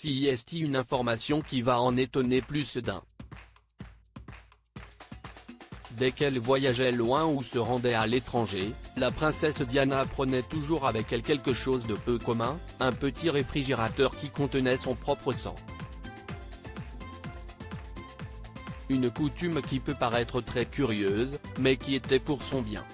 Si est une information qui va en étonner plus d'un. Dès qu'elle voyageait loin ou se rendait à l'étranger, la princesse Diana prenait toujours avec elle quelque chose de peu commun, un petit réfrigérateur qui contenait son propre sang. Une coutume qui peut paraître très curieuse, mais qui était pour son bien.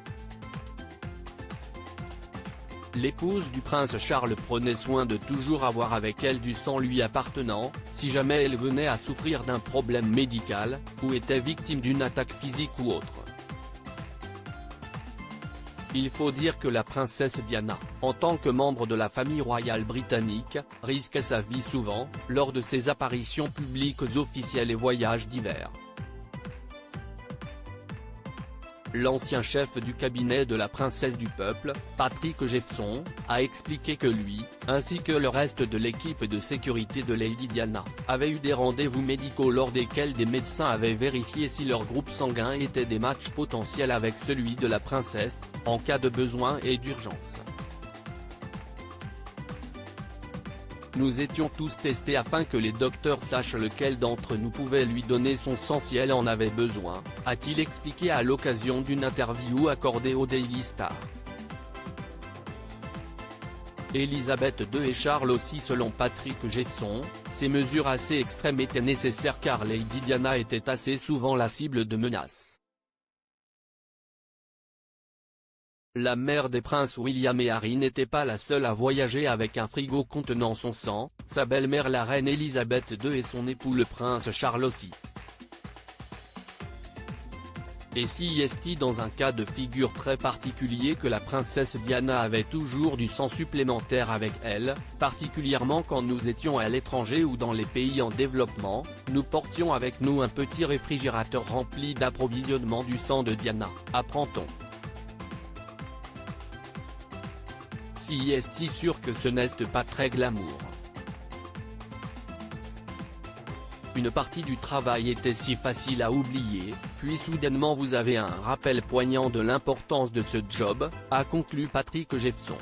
L'épouse du prince Charles prenait soin de toujours avoir avec elle du sang lui appartenant, si jamais elle venait à souffrir d'un problème médical, ou était victime d'une attaque physique ou autre. Il faut dire que la princesse Diana, en tant que membre de la famille royale britannique, risquait sa vie souvent, lors de ses apparitions publiques officielles et voyages divers. L'ancien chef du cabinet de la princesse du peuple, Patrick Jefferson, a expliqué que lui, ainsi que le reste de l'équipe de sécurité de Lady Diana, avaient eu des rendez-vous médicaux lors desquels des médecins avaient vérifié si leur groupe sanguin était des matchs potentiels avec celui de la princesse, en cas de besoin et d'urgence. Nous étions tous testés afin que les docteurs sachent lequel d'entre nous pouvait lui donner son sang si elle en avait besoin, a-t-il expliqué à l'occasion d'une interview accordée au Daily Star. Elisabeth II et Charles aussi. Selon Patrick Jefferson, ces mesures assez extrêmes étaient nécessaires car Lady Diana était assez souvent la cible de menaces. La mère des princes William et Harry n'était pas la seule à voyager avec un frigo contenant son sang, sa belle-mère la reine Elisabeth II et son époux le prince Charles aussi. Et si est dans un cas de figure très particulier que la princesse Diana avait toujours du sang supplémentaire avec elle, particulièrement quand nous étions à l'étranger ou dans les pays en développement, nous portions avec nous un petit réfrigérateur rempli d'approvisionnement du sang de Diana, apprend-on. Si est sûr que ce n'est pas très glamour. Une partie du travail était si facile à oublier, puis soudainement vous avez un rappel poignant de l'importance de ce job, a conclu Patrick Jefferson.